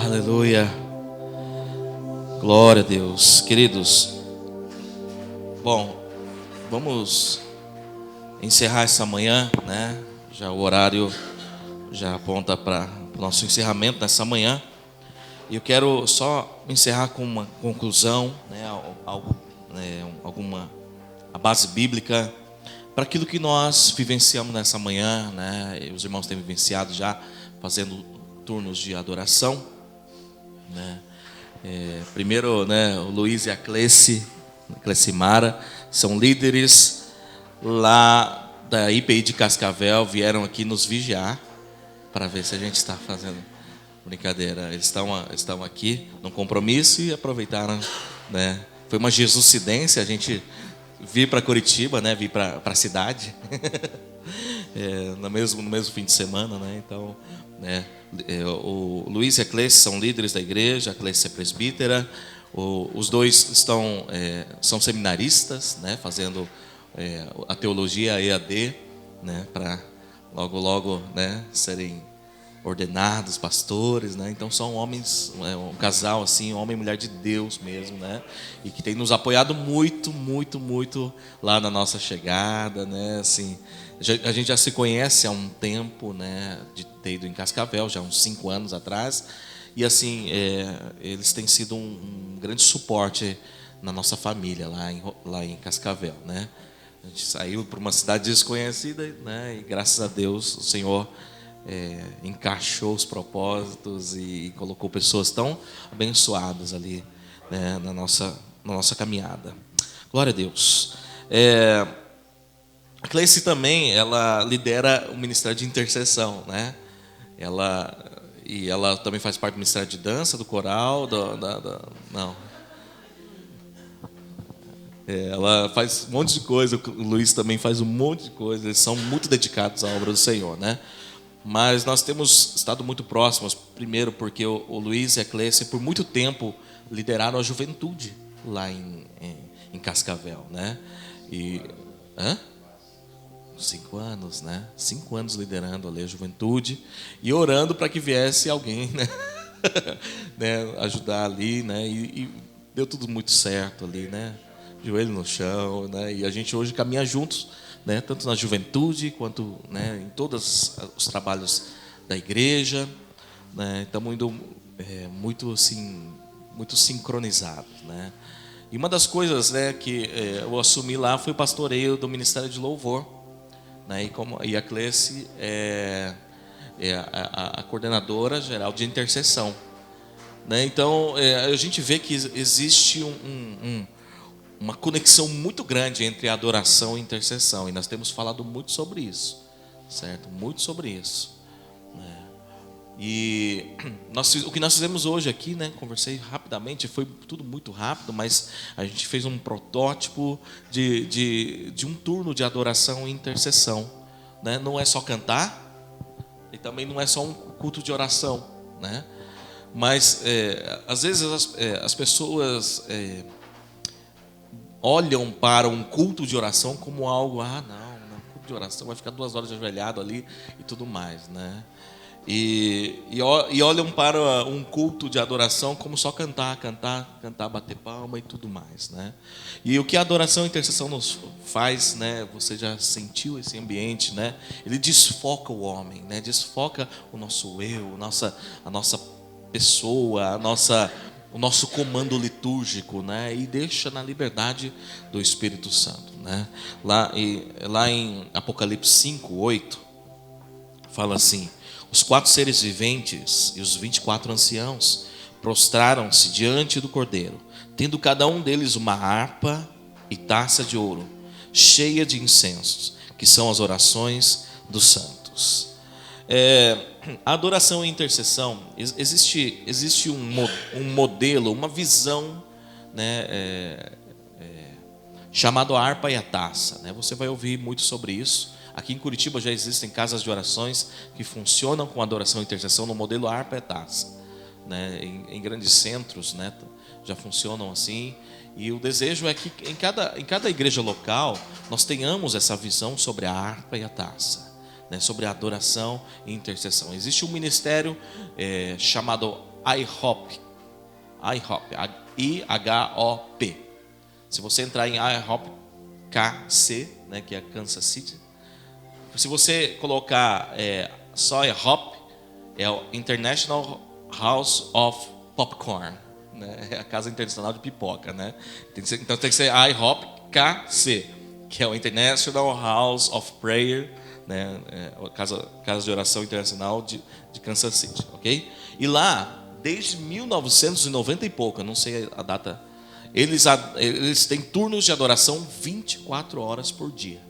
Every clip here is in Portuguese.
Aleluia. Glória a Deus. Queridos, bom, vamos encerrar essa manhã, né? Já o horário já aponta para o nosso encerramento nessa manhã. E eu quero só encerrar com uma conclusão, né? A base bíblica para aquilo que nós vivenciamos nessa manhã, né? Os irmãos têm vivenciado já fazendo turnos de adoração, né? Primeiro, né, o Luiz e a Clecimara são líderes lá da IPI de Cascavel, vieram aqui nos vigiar para ver se a gente está fazendo brincadeira. Eles estão aqui num compromisso e aproveitaram, né? Foi uma jesucidência a gente vir para Curitiba, né? Vir para a cidade no mesmo fim de semana, né? Então, né? O Luiz e a Cleice são líderes da igreja, a Cleice é presbítera. Os dois são seminaristas, né? Fazendo a teologia EAD, né? Para logo, né? Serem ordenados pastores, né? Então são homens, um casal assim, homem e mulher de Deus mesmo, né? E que tem nos apoiado muito lá na nossa chegada, né? Assim, a gente já se conhece há um tempo, né? De ter ido em Cascavel, já há uns 5 anos atrás, e assim, eles têm sido um grande suporte na nossa família lá em Cascavel, né? A gente saiu para uma cidade desconhecida, né? E graças a Deus o Senhor encaixou os propósitos e colocou pessoas tão abençoadas ali, né, na nossa caminhada. Glória a Deus. A Cleice também, ela lidera o ministério de intercessão, né? Ela também faz parte do ministério de dança, do coral, não. Ela faz um monte de coisa, o Luiz também faz um monte de coisa, eles são muito dedicados à obra do Senhor, né? Mas nós temos estado muito próximos, primeiro porque o Luiz e a Cleice, por muito tempo, lideraram a juventude lá em Cascavel, né? 5 anos, né? 5 anos liderando ali a juventude e orando para que viesse alguém, né? né? Ajudar ali, né? E deu tudo muito certo ali, né? Joelho no chão, né? E a gente hoje caminha juntos, né? Tanto na juventude quanto, né, em todos os trabalhos da igreja, né? Estamos indo muito assim, muito sincronizados, né? E uma das coisas, né, que eu assumi lá foi o pastoreio do Ministério de Louvor, né? E a Cleice é a coordenadora geral de intercessão, né? Então a gente vê que existe uma conexão muito grande entre adoração e intercessão. E nós temos falado muito sobre isso, certo? Muito sobre isso, né? E o que nós fizemos hoje aqui, né? Conversei rapidamente, foi tudo muito rápido, mas a gente fez um protótipo de um turno de adoração e intercessão, né? Não é só cantar, e também não é só um culto de oração, né? Mas às vezes as pessoas olham para um culto de oração como algo, não, culto de oração vai ficar 2 horas ajoelhado ali e tudo mais, né? E olham para um culto de adoração como só cantar, bater palma e tudo mais, né? E o que a adoração e a intercessão nos faz, né? Você já sentiu esse ambiente, né? Ele desfoca o homem, né? Desfoca o nosso eu, a nossa pessoa, o nosso comando litúrgico, né? E deixa na liberdade do Espírito Santo, né? Lá em Apocalipse 5:8 fala assim: os 4 seres viventes e os 24 anciãos prostraram-se diante do Cordeiro, tendo cada um deles uma harpa e taça de ouro, cheia de incensos, que são as orações dos santos. A adoração e intercessão, existe um modelo, uma visão, né, chamado a harpa e a taça, né? Você vai ouvir muito sobre isso. Aqui em Curitiba já existem casas de orações que funcionam com adoração e intercessão no modelo harpa e taça, né? Em grandes centros, né, já funcionam assim. E o desejo é que em cada igreja local nós tenhamos essa visão sobre a harpa e a taça, né, sobre a adoração e intercessão. Existe um ministério chamado IHOP. IHOP, I-H-O-P. Se você entrar em IHOP KC, né, que é Kansas City, se você colocar só IHOP, é o International House of Popcorn, né? É a Casa Internacional de Pipoca, né? Então tem que ser IHOP KC, que é o International House of Prayer, né? A casa de Oração Internacional de Kansas City, ok? E lá, desde 1990 e pouco, eu não sei a data, eles têm turnos de adoração 24 horas por dia.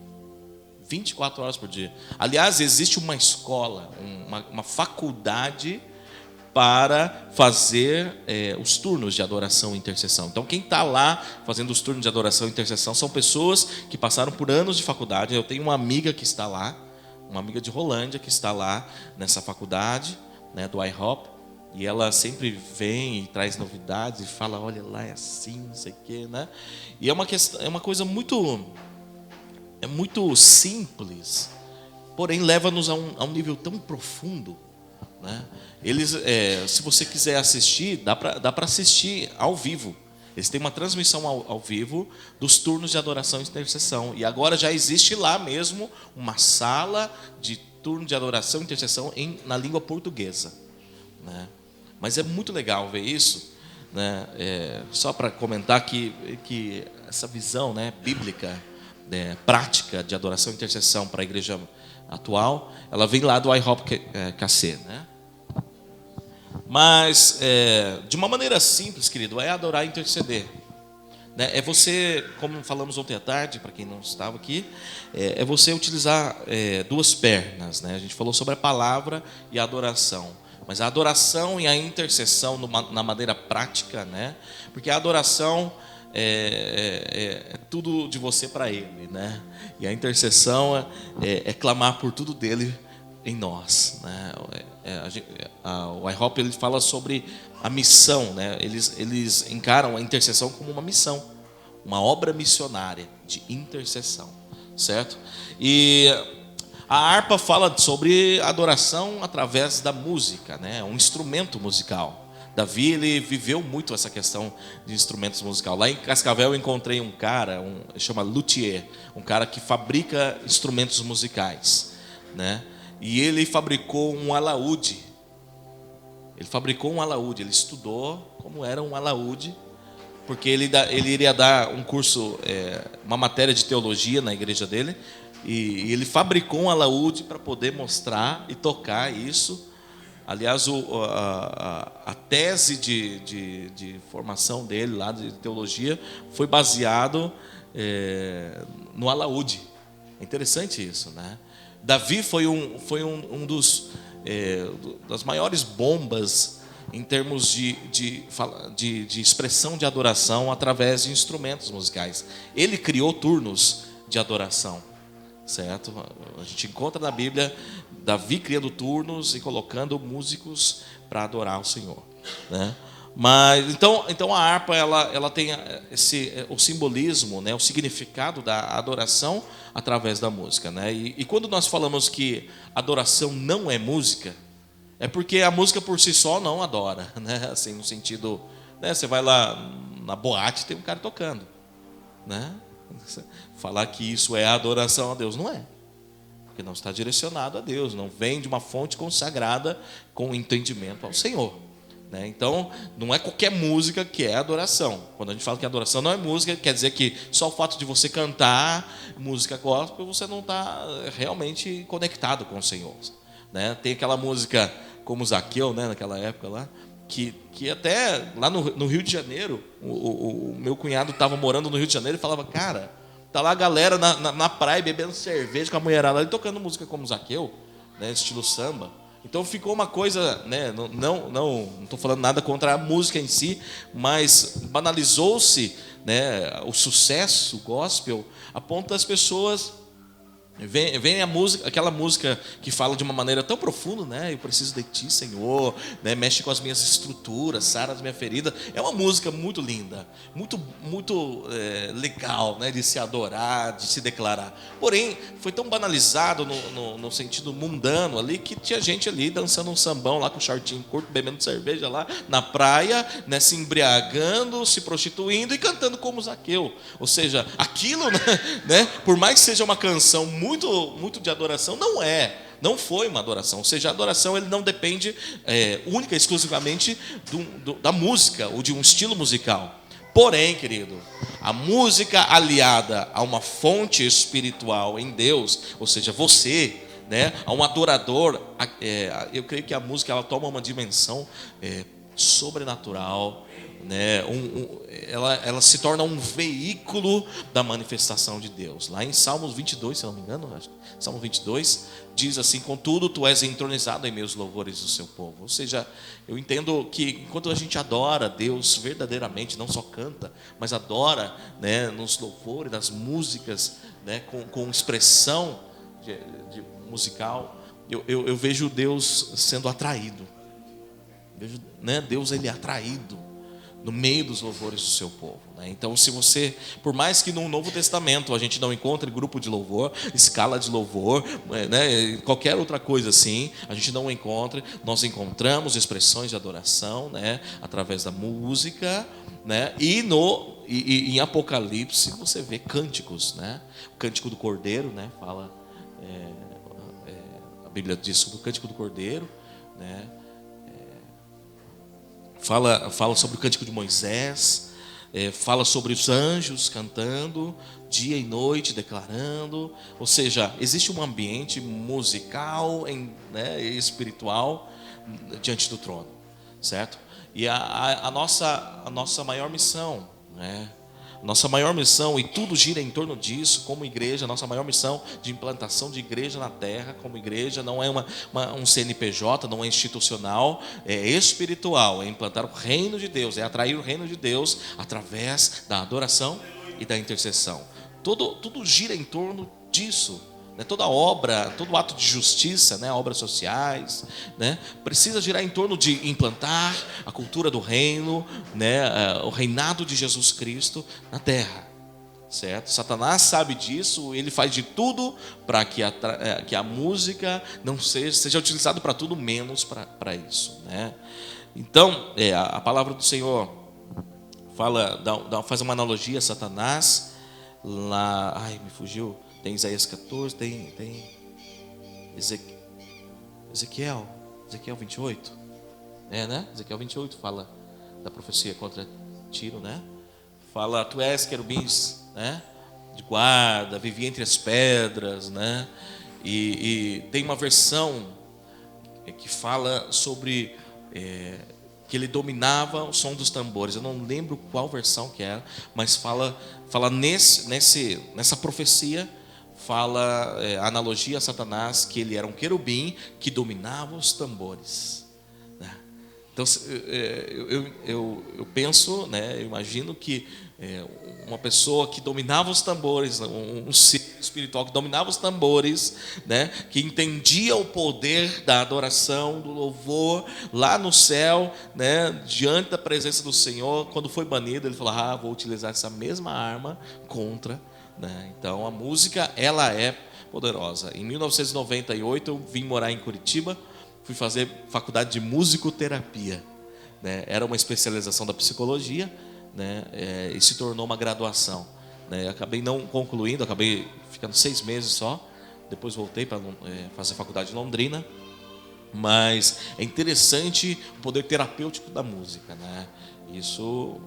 24 horas por dia. Aliás, existe uma escola, uma faculdade para fazer os turnos de adoração e intercessão. Então, quem está lá fazendo os turnos de adoração e intercessão são pessoas que passaram por anos de faculdade. Eu tenho uma amiga que está lá, uma amiga de Rolândia que está lá nessa faculdade, né, do IHOP. E ela sempre vem e traz novidades e fala, olha lá, é assim, não sei o quê, né? E é uma coisa muito simples, porém leva-nos a um nível tão profundo, né? Se você quiser assistir, dá para assistir ao vivo. Eles têm uma transmissão ao vivo dos turnos de adoração e intercessão. E agora já existe lá mesmo uma sala de turno de adoração e intercessão na língua portuguesa, né? Mas é muito legal ver isso, né? Só para comentar que essa visão, né, bíblica, prática de adoração e intercessão para a igreja atual, ela vem lá do IHOP KC, né? Mas, de uma maneira simples, querido, é adorar e interceder, né? É você, como falamos ontem à tarde, para quem não estava aqui, é você utilizar duas pernas, né? A gente falou sobre a palavra e a adoração. Mas a adoração e a intercessão na maneira prática, né? Porque a adoração é tudo de você para Ele, né? E a intercessão é clamar por tudo dele em nós, né? O IHOP ele fala sobre a missão, né? Eles encaram a intercessão como uma missão, uma obra missionária de intercessão, certo? E a harpa fala sobre adoração através da música, né? Um instrumento musical. Davi, ele viveu muito essa questão de instrumentos musicais. Lá em Cascavel eu encontrei um cara, chama luthier, um cara que fabrica instrumentos musicais, né? E ele fabricou um alaúde. Ele estudou como era um alaúde, porque ele iria dar um curso, uma matéria de teologia na igreja dele. E ele fabricou um alaúde para poder mostrar e tocar isso. Aliás, a tese de formação dele lá de teologia foi baseado no alaúde. É interessante isso, né? Davi foi um das maiores bombas em termos de expressão de adoração através de instrumentos musicais. Ele criou turnos de adoração, certo? A gente encontra na Bíblia Davi criando turnos e colocando músicos para adorar o Senhor, né? Mas então a harpa ela tem o simbolismo, né, o significado da adoração através da música, né? E quando nós falamos que adoração não é música, é porque a música por si só não adora, né? Assim, no sentido, né, você vai lá na boate, tem um cara tocando, né? Falar que isso é adoração a Deus, não é. Porque não está direcionado a Deus, não vem de uma fonte consagrada com entendimento ao Senhor, né? Então, não é qualquer música que é adoração. Quando a gente fala que adoração não é música, quer dizer que só o fato de você cantar música gospel, você não está realmente conectado com o Senhor, né? Tem aquela música como Zaqueu, né, naquela época lá, que até lá no Rio de Janeiro, o meu cunhado estava morando no Rio de Janeiro e falava, cara, tá lá a galera na praia bebendo cerveja com a mulherada e tocando música como Zaqueu, né, estilo samba. Então ficou uma coisa, né, não estou falando nada contra a música em si, mas banalizou-se, né, o sucesso gospel a ponto das pessoas Vem a música, aquela música que fala de uma maneira tão profunda, né? Eu preciso de ti, Senhor, né? Mexe com as minhas estruturas, sara as minhas feridas. É uma música muito linda, muito legal, né? De se adorar, de se declarar. Porém, foi tão banalizado no sentido mundano ali, que tinha gente ali dançando um sambão lá com shortinho curto, bebendo cerveja lá na praia, né? Se embriagando, se prostituindo e cantando como Zaqueu. Ou seja, aquilo, né? Por mais que seja uma canção muito de adoração, não foi uma adoração. Ou seja, a adoração ele não depende única e exclusivamente da música ou de um estilo musical. Porém, querido, a música aliada a uma fonte espiritual em Deus, ou seja, você, né, a um adorador, eu creio que a música ela toma uma dimensão sobrenatural, né? Ela se torna um veículo da manifestação de Deus. Lá em Salmos 22, se não me engano, Salmo 22 diz assim: contudo tu és entronizado em meus louvores do seu povo. Ou seja, eu entendo que enquanto a gente adora Deus verdadeiramente, não só canta, mas adora, né, nos louvores, nas músicas, né, com expressão de musical, eu vejo Deus sendo atraído. Vejo, né, Deus ele é atraído no meio dos louvores do seu povo, né? Então, se você, por mais que no Novo Testamento a gente não encontre grupo de louvor, escala de louvor, né, qualquer outra coisa assim, a gente não encontra, nós encontramos expressões de adoração, né, através da música, né, e em Apocalipse você vê cânticos, né, o cântico do Cordeiro, né, fala, a Bíblia diz sobre o cântico do Cordeiro, né. Fala sobre o cântico de Moisés, fala sobre os anjos cantando, dia e noite declarando. Ou seja, existe um ambiente musical né, e espiritual diante do trono, certo? E a nossa maior missão, né? Nossa maior missão, e tudo gira em torno disso, como igreja, nossa maior missão de implantação de igreja na terra, como igreja, não é um CNPJ, não é institucional, é espiritual, é implantar o reino de Deus, é atrair o reino de Deus através da adoração e da intercessão. Tudo gira em torno disso. Toda obra, todo ato de justiça, né, obras sociais, né, precisa girar em torno de implantar a cultura do reino, né, o reinado de Jesus Cristo na terra, certo? Satanás sabe disso, ele faz de tudo para que a música não seja utilizada para tudo menos para isso, né? Então, a palavra do Senhor faz uma analogia a Satanás lá, me fugiu. Tem Isaías 14, tem Ezequiel 28, né? Ezequiel 28 fala da profecia contra Tiro, né? Fala, tu és querubins, né? De guarda, vivia entre as pedras, né? E tem uma versão que fala sobre que ele dominava o som dos tambores. Eu não lembro qual versão que era, mas fala nessa profecia. Fala a analogia a Satanás, que ele era um querubim que dominava os tambores, né? Então eu penso, né, eu imagino que uma pessoa que dominava os tambores, um ser espiritual que dominava os tambores, né, que entendia o poder da adoração, do louvor lá no céu, né, diante da presença do Senhor, quando foi banido, ele falou: vou utilizar essa mesma arma contra, né? Então a música ela é poderosa. Em 1998 eu vim morar em Curitiba, fui fazer faculdade de musicoterapia, né? Era uma especialização da psicologia, né? E se tornou uma graduação, né? Acabei não concluindo, acabei ficando 6 meses só. Depois voltei para fazer faculdade em Londrina. Mas é interessante o poder terapêutico da música, né? Isso,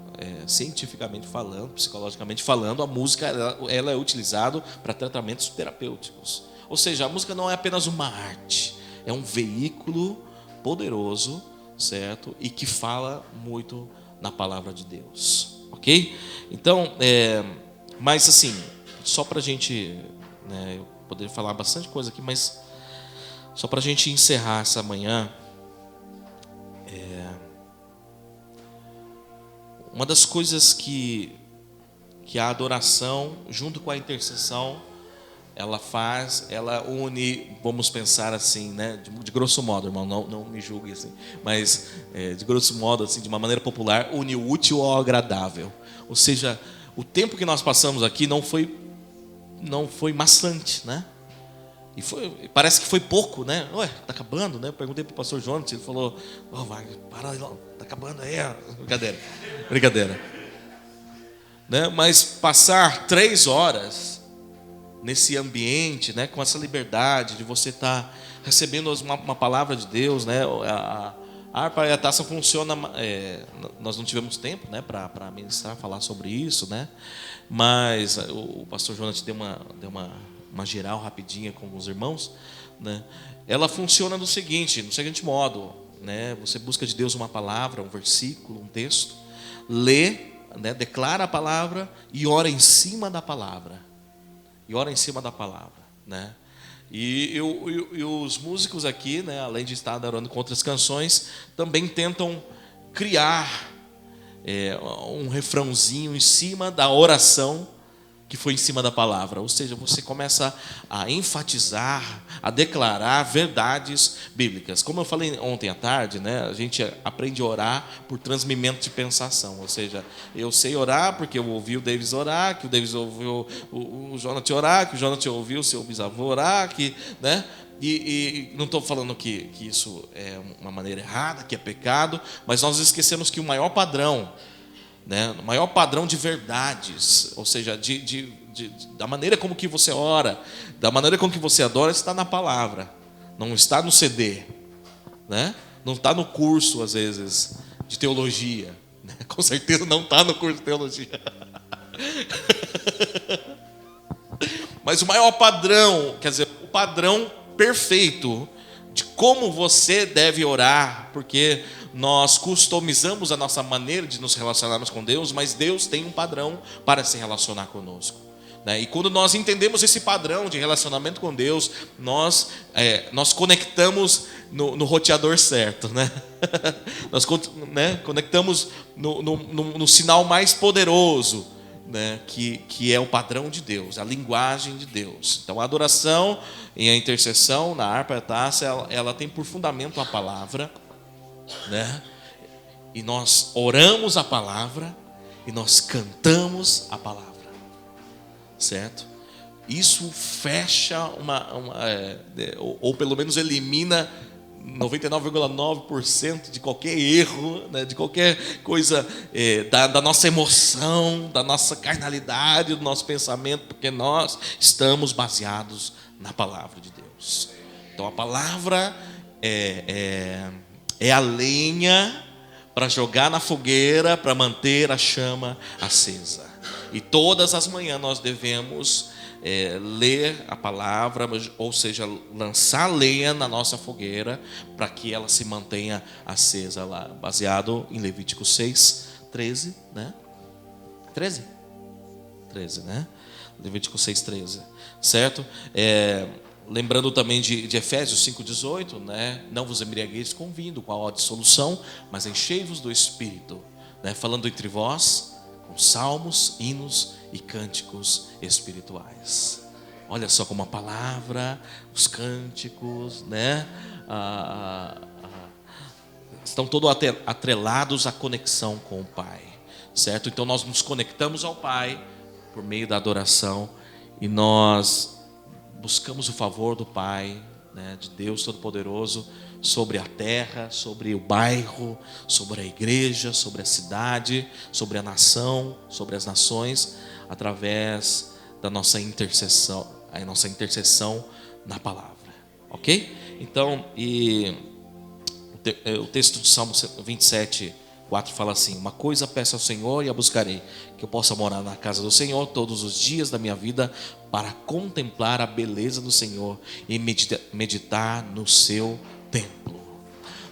cientificamente falando, psicologicamente falando, a música ela é utilizada para tratamentos terapêuticos. Ou seja, a música não é apenas uma arte, é um veículo poderoso, certo? E que fala muito na palavra de Deus, ok? Então, mas assim, só para a gente, né, eu poderia falar bastante coisa aqui, mas só para a gente encerrar essa manhã, uma das coisas que a adoração, junto com a intercessão, ela une, vamos pensar assim, né, de grosso modo, irmão, não me julgue assim, mas de grosso modo, assim, de uma maneira popular, une o útil ao agradável. Ou seja, o tempo que nós passamos aqui não foi maçante, né? E parece que foi pouco, né? Ué, tá acabando, né? Eu perguntei pro pastor Jonas, ele falou: vai, para, tá acabando aí, brincadeira, né? Mas passar 3 horas nesse ambiente, né, com essa liberdade de você estar recebendo uma palavra de Deus, né? A harpa e a taça funciona. Nós não tivemos tempo, né, para ministrar, falar sobre isso, né? Mas o pastor Jonas deu uma geral rapidinha com os irmãos, né? Ela funciona no seguinte modo, né? Você busca de Deus uma palavra, um versículo, um texto, lê, né, declara a palavra e ora em cima da palavra. Né? E os músicos aqui, né, além de estar adorando com outras canções, também tentam criar um refrãozinho em cima da oração que foi em cima da palavra. Ou seja, você começa a enfatizar, a declarar verdades bíblicas. Como eu falei ontem à tarde, né, a gente aprende a orar por transmimento de pensação. Ou seja, eu sei orar porque eu ouvi o Davis orar, que o Davis ouviu o Jonathan orar, que o Jonathan ouviu o seu bisavô orar, né? E não estou falando que isso é uma maneira errada, que é pecado, mas nós esquecemos que o maior padrão, né, o maior padrão de verdades, ou seja, da maneira como que você ora, da maneira como que você adora, está na palavra, não está no CD, né? Não está no curso, às vezes, de teologia, né? Com certeza não está no curso de teologia. Mas o maior padrão, quer dizer, o padrão perfeito de como você deve orar, porque nós customizamos a nossa maneira de nos relacionarmos com Deus, mas Deus tem um padrão para se relacionar conosco, né? E quando nós entendemos esse padrão de relacionamento com Deus, nós conectamos no roteador certo, né? Nós, né, conectamos no sinal mais poderoso, né, que é o padrão de Deus, a linguagem de Deus. Então a adoração e a intercessão na harpa e a taça, ela tem por fundamento a palavra, né? E nós oramos a palavra e nós cantamos a palavra, certo? Isso fecha ou pelo menos elimina 99,9% de qualquer erro, né, de qualquer coisa da nossa emoção, da nossa carnalidade, do nosso pensamento, porque nós estamos baseados na palavra de Deus. Então a palavra é a lenha para jogar na fogueira, para manter a chama acesa. E todas as manhãs nós devemos ler a palavra, ou seja, lançar lenha na nossa fogueira para que ela se mantenha acesa lá, baseado em Levítico 6, 13, né? 13, né? Levítico 6, 13, certo? Lembrando também de Efésios 5,18, né? Não vos embriagueis com vinho, do qual há dissolução, mas enchei-vos do Espírito, né? Falando entre vós com salmos, hinos e cânticos espirituais. Olha só como a palavra, os cânticos, né, estão todos atrelados à conexão com o Pai, certo? Então nós nos conectamos ao Pai por meio da adoração e nós buscamos o favor do Pai, né, de Deus Todo-Poderoso, sobre a terra, sobre o bairro, sobre a igreja, sobre a cidade, sobre a nação, sobre as nações, através da nossa intercessão, a nossa intercessão na palavra, ok? Então, o texto de Salmo 27, 4 fala assim: uma coisa peço ao Senhor e a buscarei, que eu possa morar na casa do Senhor todos os dias da minha vida, para contemplar a beleza do Senhor e meditar no seu templo.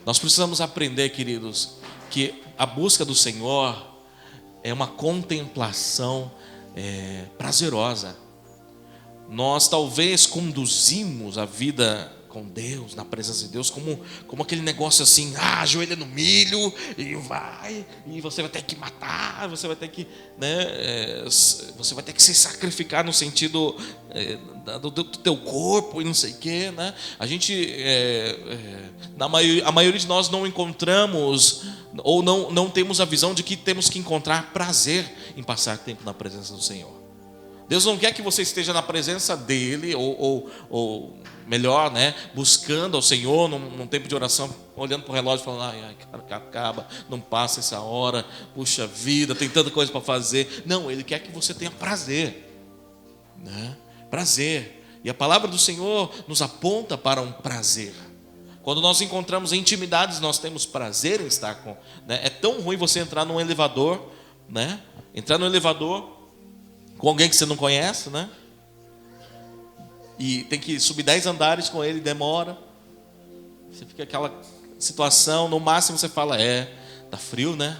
Nós precisamos aprender, queridos, que a busca do Senhor é uma contemplação prazerosa. Nós talvez conduzimos a vida com Deus, na presença de Deus, como aquele negócio assim, ajoelha no milho e vai, e você vai ter que matar, você vai ter que, né, você vai ter que se sacrificar no sentido do teu corpo e não sei o quê, né? A gente, a maioria de nós não encontramos, ou não temos a visão de que temos que encontrar prazer em passar tempo na presença do Senhor. Deus não quer que você esteja na presença dele, ou melhor, né, buscando ao Senhor num tempo de oração, olhando para o relógio e falando, ai, cara, acaba, não passa essa hora, puxa vida, tem tanta coisa para fazer. Não, Ele quer que você tenha prazer, né? Prazer. E a palavra do Senhor nos aponta para um prazer. Quando nós encontramos intimidades, nós temos prazer em estar com, né? É tão ruim você entrar num elevador, né? Entrar no elevador com alguém que você não conhece, né? E tem que subir 10 andares com ele, demora. Você fica aquela situação, no máximo você fala, tá frio, né?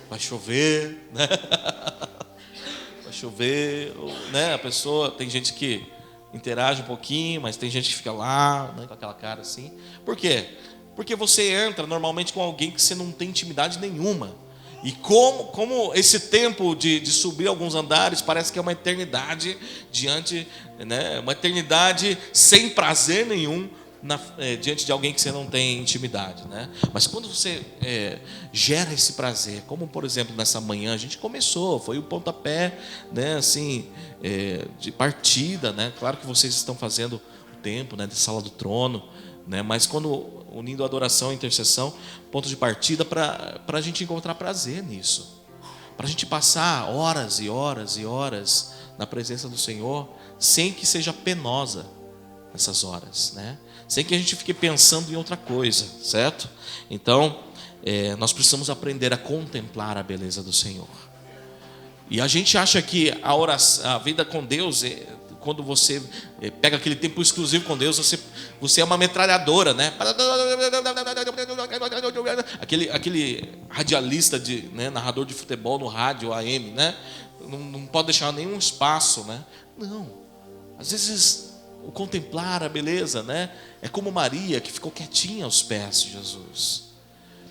Vai chover, né? Vai chover, né? A pessoa, tem gente que interage um pouquinho, mas tem gente que fica lá, né, com aquela cara assim. Por quê? Porque você entra normalmente com alguém que você não tem intimidade nenhuma. E como esse tempo de subir alguns andares parece que é uma eternidade diante, né, uma eternidade sem prazer nenhum diante de alguém que você não tem intimidade, né? Mas quando você gera esse prazer, como por exemplo nessa manhã a gente começou, foi o pontapé, né, assim, de partida, né? Claro que vocês estão fazendo o tempo, né, de sala do trono, né? Mas quando unindo a adoração e intercessão, ponto de partida para a gente encontrar prazer nisso, para a gente passar horas e horas e horas na presença do Senhor, sem que seja penosa essas horas, né? Sem que a gente fique pensando em outra coisa, certo? Então, nós precisamos aprender a contemplar a beleza do Senhor. E a gente acha que a oração, a vida com Deus, quando você pega aquele tempo exclusivo com Deus, você é uma metralhadora, né? Aquele radialista, né, narrador de futebol no rádio AM, né? Não pode deixar nenhum espaço, né? Não. Às vezes o contemplar a beleza, né, é como Maria, que ficou quietinha aos pés de Jesus.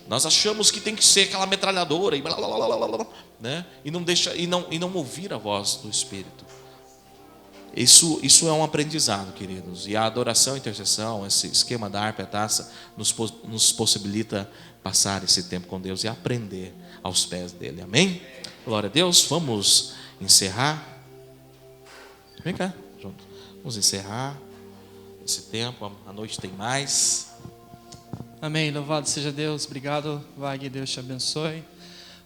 Nós achamos que tem que ser aquela metralhadora e blá, blá, blá, blá, blá, né? E não ouvir a voz do Espírito. Isso é um aprendizado, queridos. E a adoração e intercessão, esse esquema da harpa e a taça, nos possibilita passar esse tempo com Deus e aprender aos pés dele. Amém? Glória a Deus. Vamos encerrar. Vem cá, junto. Vamos encerrar esse tempo. A noite tem mais. Amém. Louvado seja Deus. Obrigado, Wagner. Deus te abençoe.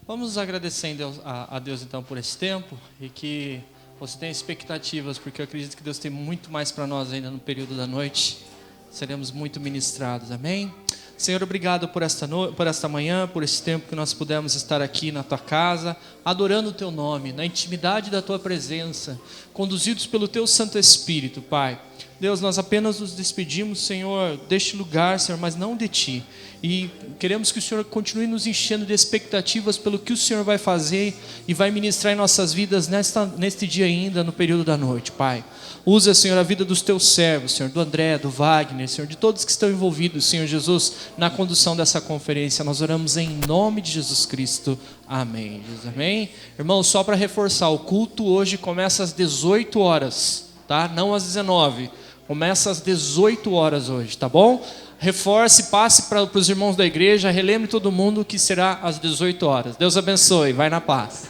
Vamos agradecer a Deus então por esse tempo e que você tenha expectativas, porque eu acredito que Deus tem muito mais para nós ainda no período da noite. Seremos muito ministrados. Amém? Senhor, obrigado por esta manhã, por esse tempo que nós pudemos estar aqui na Tua casa, adorando o Teu nome, na intimidade da Tua presença, conduzidos pelo Teu Santo Espírito, Pai. Deus, nós apenas nos despedimos, Senhor, deste lugar, Senhor, mas não de Ti. E queremos que o Senhor continue nos enchendo de expectativas pelo que o Senhor vai fazer e vai ministrar em nossas vidas neste dia ainda, no período da noite, Pai. Usa, Senhor, a vida dos Teus servos, Senhor, do André, do Wagner, Senhor, de todos que estão envolvidos, Senhor Jesus, na condução dessa conferência. Nós oramos em nome de Jesus Cristo. Amém. Jesus, amém. Irmãos, só para reforçar, o culto hoje começa às 18 horas, tá? Não às 19. Começa às 18 horas hoje, tá bom? Reforce, passe para os irmãos da igreja, relembre todo mundo que será às 18 horas. Deus abençoe, vai na paz.